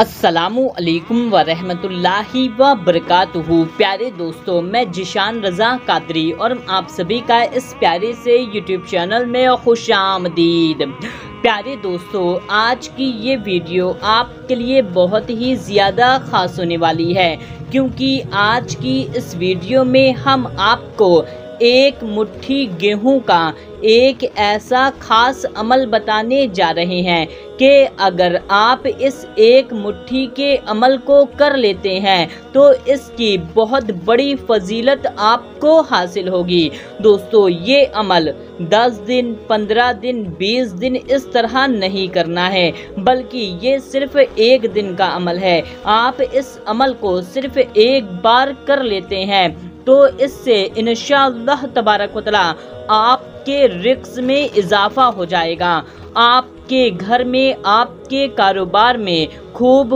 अस्सलामु अलैकुम व रहमतुल्लाहि व बरकातुहू। प्यारे दोस्तों, मैं जिशान रज़ा कादरी और आप सभी का इस प्यारे से यूट्यूब चैनल में खुशामदीद। प्यारे दोस्तों, आज की ये वीडियो आपके लिए बहुत ही ज़्यादा ख़ास होने वाली है, क्योंकि आज की इस वीडियो में हम आपको एक मुट्ठी गेहूं का एक ऐसा खास अमल बताने जा रहे हैं कि अगर आप इस एक मुट्ठी के अमल को कर लेते हैं तो इसकी बहुत बड़ी फजीलत आपको हासिल होगी। दोस्तों, ये अमल 10 दिन, 15 दिन, 20 दिन इस तरह नहीं करना है, बल्कि ये सिर्फ एक दिन का अमल है। आप इस अमल को सिर्फ एक बार कर लेते हैं तो इससे इंशाअल्लाह तबारक व तआला आपके रिज़्क़ में इजाफा हो जाएगा। आपके घर में, आपके कारोबार में खूब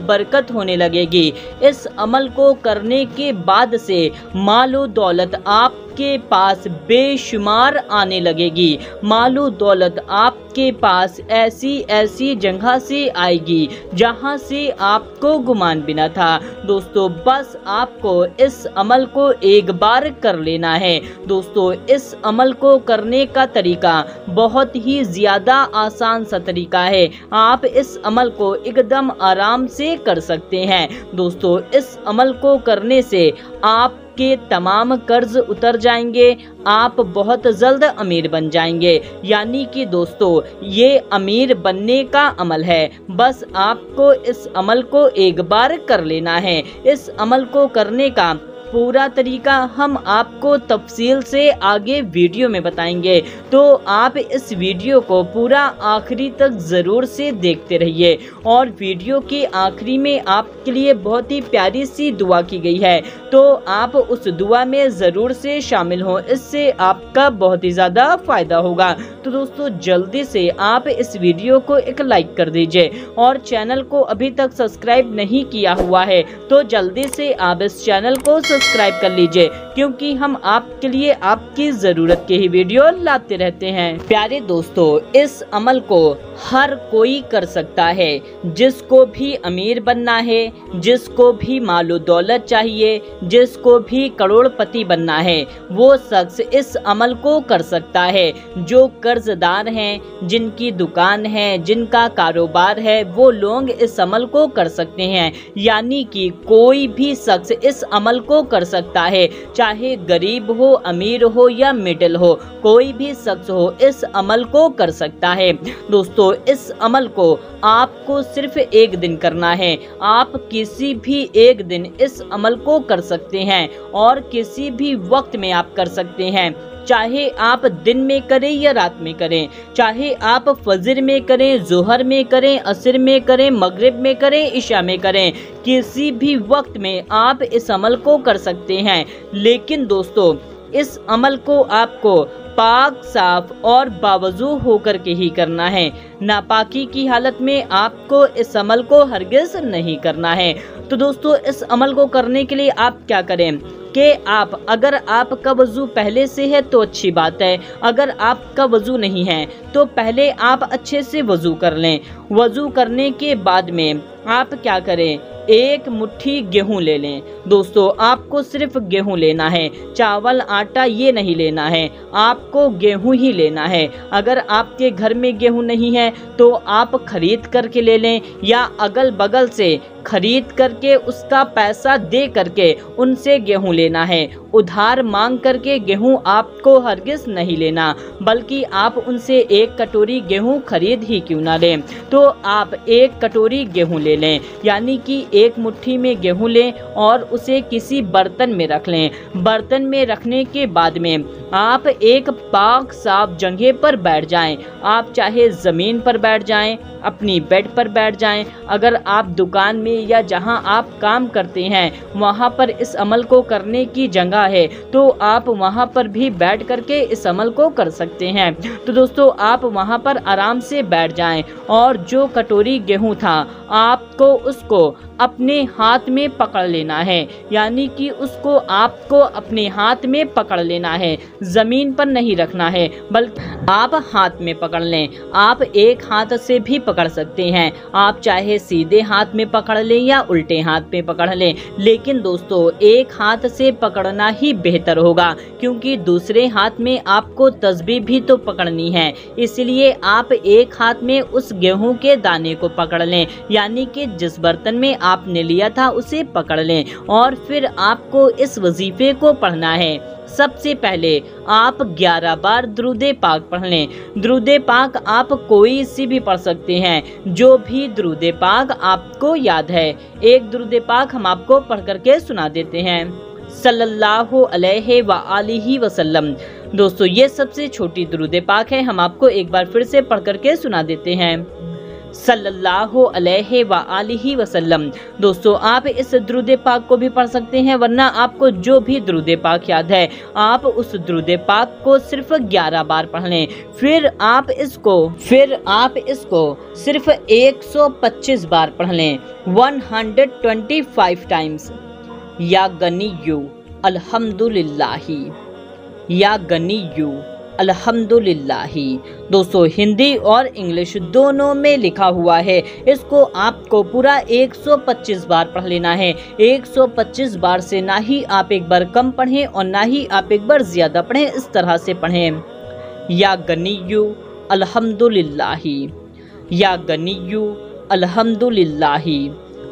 बरकत होने लगेगी। इस अमल को करने के बाद से मालो दौलत आपके पास बेशुमार आने लगेगी। मालो दौलत आपके पास ऐसी जगह से आएगी जहां से आपको गुमान भी न था। दोस्तों, बस आपको इस अमल को एक बार कर लेना है। दोस्तों, इस अमल को करने का तरीका बहुत ही ज़्यादा आसान सा तरीका है। आप इस अमल को एकदम आराम से कर सकते हैं। दोस्तों, इस अमल को करने से आपके तमाम कर्ज उतर जाएंगे, आप बहुत जल्द अमीर बन जाएंगे। यानी कि दोस्तों, ये अमीर बनने का अमल है। बस आपको इस अमल को एक बार कर लेना है। इस अमल को करने का पूरा तरीका हम आपको तफसील से आगे वीडियो में बताएंगे, तो आप इस वीडियो को पूरा आखिरी तक ज़रूर से देखते रहिए। और वीडियो के आखिरी में आपके लिए बहुत ही प्यारी सी दुआ की गई है, तो आप उस दुआ में ज़रूर से शामिल हों, इससे आपका बहुत ही ज़्यादा फ़ायदा होगा। तो दोस्तों, जल्दी से आप इस वीडियो को एक लाइक कर दीजिए, और चैनल को अभी तक सब्सक्राइब नहीं किया हुआ है तो जल्दी से आप इस चैनल को सब्सक्राइब कर लीजिए, क्योंकि हम आपके लिए आपकी ज़रूरत के ही वीडियो लाते रहते हैं। प्यारे दोस्तों, इस अमल को हर कोई कर सकता है। जिसको भी अमीर बनना है, जिसको भी मालो दौलत चाहिए, जिसको भी करोड़पति बनना है, वो शख्स इस अमल को कर सकता है। जो कर्जदार हैं, जिनकी दुकान है, जिनका कारोबार है, वो लोग इस अमल को कर सकते हैं। यानी कि कोई भी शख्स इस अमल को कर सकता है, चाहे गरीब हो, अमीर हो या मिडिल हो, कोई भी शख्स हो इस अमल को कर सकता है। दोस्तों, इस अमल को आपको सिर्फ एक दिन करना है। आप किसी भी एक दिन इस अमल को कर सकते हैं और किसी भी वक्त में आप कर सकते हैं। चाहे आप दिन में करें या रात में करें, चाहे आप फजर में करें, जोहर में करें, असर में करें, मगरिब में करें, इशा में करें, किसी भी वक्त में आप इस अमल को कर सकते हैं। लेकिन दोस्तों, इस अमल को आपको पाक, साफ और बावजू होकर के ही करना है। नापाकी की हालत में आपको इस अमल को हरगिज़ नहीं करना है। तो दोस्तों, इस अमल को करने के लिए आप क्या करें कि अगर आपका वज़ू पहले से है तो अच्छी बात है। अगर आपका वज़ू नहीं है तो पहले आप अच्छे से वज़ू कर लें। वज़ू करने के बाद में आप क्या करें, एक मुट्ठी गेहूं ले लें। दोस्तों, आपको सिर्फ गेहूं लेना है, चावल आटा ये नहीं लेना है, आपको गेहूं ही लेना है। अगर आपके घर में गेहूं नहीं है तो आप खरीद करके ले लें, या अगल बगल से खरीद करके उसका पैसा दे करके उनसे गेहूं लेना है। उधार मांग करके गेहूं आपको हरगिज़ नहीं लेना, बल्कि आप उनसे एक कटोरी गेहूं खरीद ही क्यों ना लें, तो आप एक कटोरी गेहूं ले लें। यानी कि एक मुट्ठी में गेहूं लें और उसे किसी बर्तन में रख लें। बर्तन में रखने के बाद में आप एक पाक साफ जगह पर बैठ जाएं। आप चाहे ज़मीन पर बैठ जाएं, अपनी बेड पर बैठ जाएं। अगर आप दुकान में या जहां आप काम करते हैं वहां पर इस अमल को करने की जगह है, तो आप वहां पर भी बैठ करके इस अमल को कर सकते हैं। तो दोस्तों, आप वहां पर आराम से बैठ जाएं और जो कटोरी गेहूं था आपको उसको अपने हाथ में पकड़ लेना है। यानी कि उसको आपको अपने हाथ में पकड़ लेना है, ज़मीन पर नहीं रखना है, बल्कि आप हाथ में पकड़ लें। आप एक हाथ से भी पकड़ पकड़ सकते हैं। आप चाहे सीधे हाथ में पकड़ लें या उल्टे हाथ में पकड़ लें, लेकिन दोस्तों एक हाथ से पकड़ना ही बेहतर होगा, क्योंकि दूसरे हाथ में आपको तस्बीह भी तो पकड़नी है। इसलिए आप एक हाथ में उस गेहूं के दाने को पकड़ लें, यानी कि जिस बर्तन में आपने लिया था उसे पकड़ लें, और फिर आपको इस वजीफे को पढ़ना है। सबसे पहले आप 11 बार दुरूदे पाक पढ़ लें। दुरूदे पाक आप कोई सी भी पढ़ सकते हैं, जो भी दुरूदे पाक आपको याद है। एक दुरूदे पाक हम आपको पढ़ करके सुना देते हैं, सल्लल्लाहु अलैहि व आलिहि वसल्लम। दोस्तों ये सबसे छोटी दुरूदे पाक है, हम आपको एक बार फिर से पढ़ करके सुना देते हैं, सल्लल्लाहु अलैहि व आलिहि वसल्लम। दोस्तों आप इस दुरूद पाक को भी पढ़ सकते हैं, वरना आपको जो भी दुरूद पाक याद है आप उस दुरूद पाक को सिर्फ 11 बार पढ़ लें। फिर आप इसको सिर्फ 125 बार पढ़ लें, 125 टाइम्स। या गनिय्यु अल्हम्दुलिल्लाही, या गनिय्यु अल्हम्दुलिल्लाही। दोस्तों हिंदी और इंग्लिश दोनों में लिखा हुआ है। इसको आपको पूरा 125 बार पढ़ लेना है। 125 बार से ना ही आप एक बार कम पढ़ें और ना ही आप एक बार ज्यादा पढ़ें, इस तरह से पढ़ें, या गनिय्यु अल्हम्दुलिल्लाही, या गनिय्यु अल्हम्दुलिल्लाही,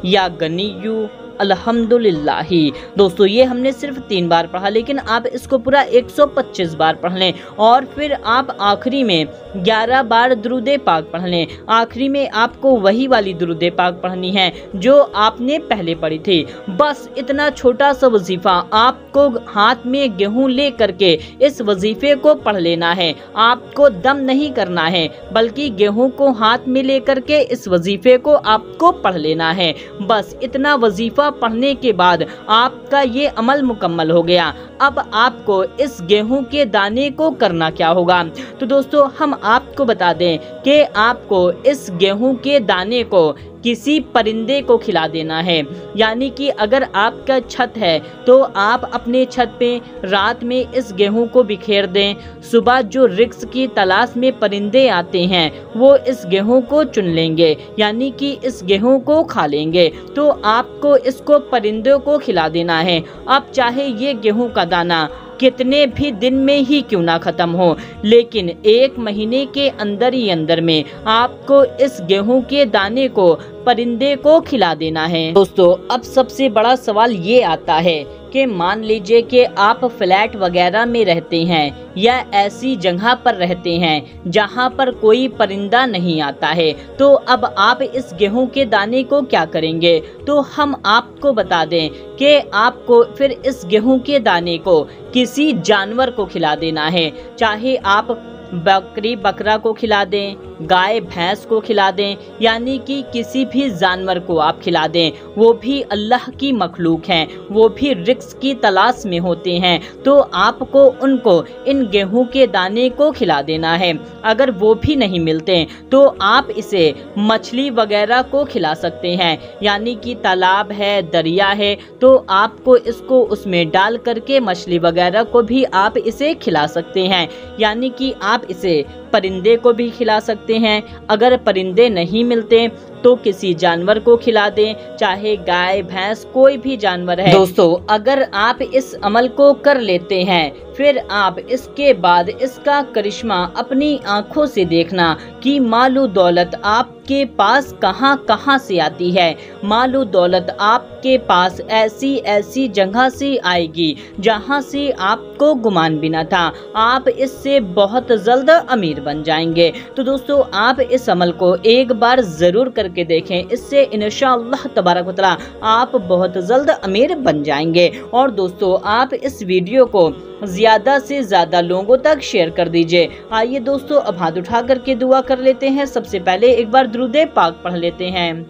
या गनिय्यु अल्हम्दुलिल्लाही। दोस्तों ये हमने सिर्फ 3 बार पढ़ा, लेकिन आप इसको पूरा 125 बार पढ़ लें, और फिर आप आखिरी में 11 बार दुरूदे पाक पढ़ लें। आखिरी में आपको वही वाली दुरूदे पाक पढ़नी है जो आपने पहले पढ़ी थी। बस इतना छोटा सा वजीफा, आपको हाथ में गेहूं ले करके इस वजीफे को पढ़ लेना है। आपको दम नहीं करना है, बल्कि गेहूं को हाथ में ले करके इस वजीफे को आपको पढ़ लेना है। बस इतना वजीफा पढ़ने के बाद आपका ये अमल मुकम्मल हो गया। अब आपको इस गेहूं के दाने को करना क्या होगा, तो दोस्तों हम आपको बता दें कि आपको इस गेहूं के दाने को किसी परिंदे को खिला देना है। यानी कि अगर आपका छत है तो आप अपने छत पे रात में इस गेहूं को बिखेर दें। सुबह जो रिस्क की तलाश में परिंदे आते हैं वो इस गेहूं को चुन लेंगे, यानी कि इस गेहूं को खा लेंगे। तो आपको इसको परिंदों को खिला देना है। अब चाहे ये गेहूं का दाना कितने भी दिन में ही क्यों ना खत्म हो, लेकिन 1 महीने के अंदर ही अंदर में आपको इस गेहूं के दाने को परिंदे को खिला देना है। दोस्तों अब सबसे बड़ा सवाल ये आता है कि मान लीजिए कि आप फ्लैट वगैरह में रहते हैं या ऐसी जगह पर रहते हैं जहां पर कोई परिंदा नहीं आता है, तो अब आप इस गेहूं के दाने को क्या करेंगे। तो हम आपको बता दें कि आपको फिर इस गेहूं के दाने को किसी जानवर को खिला देना है। चाहे आप बकरी बकरा को खिला दें, गाय भैंस को खिला दें, यानी कि किसी भी जानवर को आप खिला दें। वो भी अल्लाह की मखलूक हैं, वो भी रिस्क की तलाश में होते हैं, तो आपको उनको इन गेहूं के दाने को खिला देना है। अगर वो भी नहीं मिलते तो आप इसे मछली वगैरह को खिला सकते हैं, यानी कि तालाब है, दरिया है, तो आपको इसको उसमें डाल करके मछली वगैरह को भी आप इसे खिला सकते हैं। यानी कि आप इसे परिंदे को भी खिला सकते हैं। अगर परिंदे नहीं मिलते तो किसी जानवर को खिला दें, चाहे गाय भैंस कोई भी जानवर है। दोस्तों अगर आप इस अमल को कर लेते हैं, फिर आप इसके बाद इसका करिश्मा अपनी आंखों से देखना कि मालो दौलत आपके पास कहां कहां से आती है। मालो दौलत आपके पास ऐसी ऐसी जगह से आएगी जहां से आपको गुमान भी न था। आप इससे बहुत जल्द अमीर बन जाएंगे। तो दोस्तों आप इस अमल को एक बार जरूर करके देखें, इससे इंशाअल्लाह तबारक व तआला आप बहुत जल्द अमीर बन जाएंगे। और दोस्तों आप इस वीडियो को ज्यादा से ज्यादा लोगों तक शेयर कर दीजिए। आइए दोस्तों अब हाथ उठा करके दुआ कर लेते हैं। सबसे पहले एक बार दुरूद पाक पढ़ लेते हैं,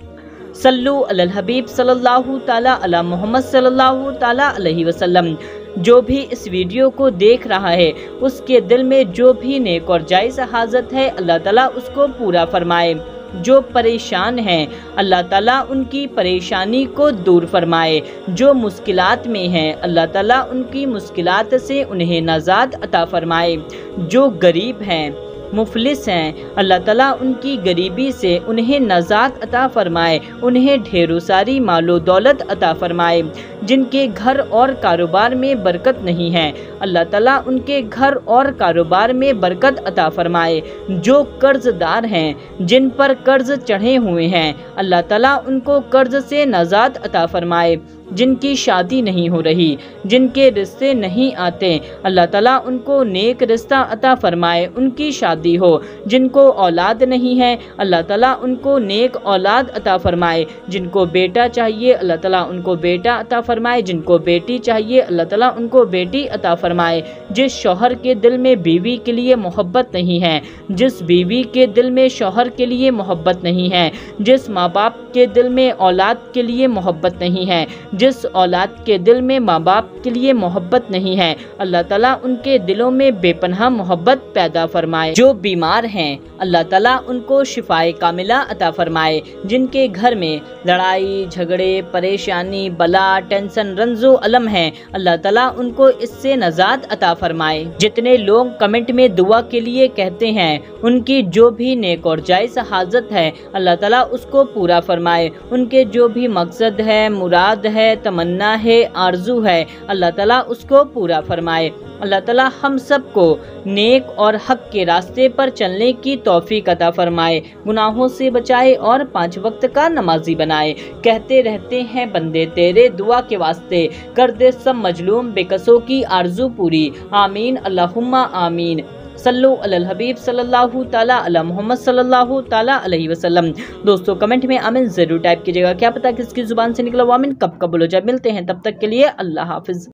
सल्लु अलल हबीब सल्लल्लाहु ताला अला मोहम्मद सल्लल्लाहु ताला अलैहि वसल्लम। जो भी इस वीडियो को देख रहा है उसके दिल में जो भी नेक और जायज़ हाजत है अल्लाह ताला उसको पूरा फरमाए। जो परेशान हैं अल्लाह ताला उनकी परेशानी को दूर फरमाए। जो मुश्किलात में हैं अल्लाह ताला उनकी मुश्किलात से उन्हें नजात अता फरमाए। जो गरीब हैं मुफलिस हैं, अल्लाह ताला उनकी गरीबी से उन्हें नजात अता फरमाए, उन्हें ढेरों सारी मालो दौलत अता फरमाए। जिनके घर और कारोबार में बरकत नहीं है, अल्लाह ताला उनके घर और कारोबार में बरकत अता फरमाए। जो कर्जदार हैं, जिन पर कर्ज चढ़े हुए हैं, अल्लाह ताला उनको कर्ज से नजात अता फरमाए। जिनकी शादी नहीं हो रही, जिनके रिश्ते नहीं आते, अल्लाह ताला उनको नेक रिश्ता अता फरमाए, उनकी शादी हो। जिनको औलाद नहीं है, अल्लाह ताला उनको नेक औलाद अता फरमाए। जिनको बेटा चाहिए, अल्लाह ताला उनको बेटा अता फरमाए। जिनको बेटी चाहिए, अल्लाह ताला उनको बेटी अता फरमाए। जिस शौहर के दिल में बीवी के लिए मोहब्बत नहीं है, जिस बीवी के दिल में शौहर के लिए मोहब्बत नहीं है, जिस माँ बाप के दिल में औलाद के लिए मोहब्बत नहीं है, जिस औलाद के दिल में माँ बाप के लिए मोहब्बत नहीं है, अल्लाह ताला उनके दिलों में बेपनाह मोहब्बत पैदा फरमाए। जो बीमार हैं, अल्लाह ताला उनको शिफाए कामिला अता फरमाए। जिनके घर में लड़ाई झगड़े परेशानी बला टेंशन रंजो अलम है, अल्लाह ताला उनको इससे नजात अता फरमाए। जितने लोग कमेंट में दुआ के लिए कहते हैं, उनकी जो भी नेक और जायज़ हाजत है, अल्लाह ताला उसको पूरा फरमाए। उनके जो भी मकसद है, मुराद है, तमन्ना है, आरजू है, अल्लाह ताला उसको पूरा फरमाए। अल्लाह ताला हम सबको नेक और हक के रास्ते पर चलने की तौफीक अता फरमाए, गुनाहों से बचाए और 5 वक्त का नमाजी बनाए। कहते रहते हैं बंदे तेरे, दुआ के वास्ते कर दे सब मजलूम बेकसों की आरजू पूरी। आमीन अल्लाहुम्मा आमीन। सल्लु अलल हबीब सल्लल्लाहु ताला अला मोहम्मद सल्लल्लाहु ताला अलैहि वसल्लम। दोस्तों कमेंट में आमीन जरूर टाइप कीजिएगा, क्या पता किसकी जुबान से निकला वो आमीन कब कबूल हो जाए। मिलते हैं तब तक के लिए अल्लाह हाफिज।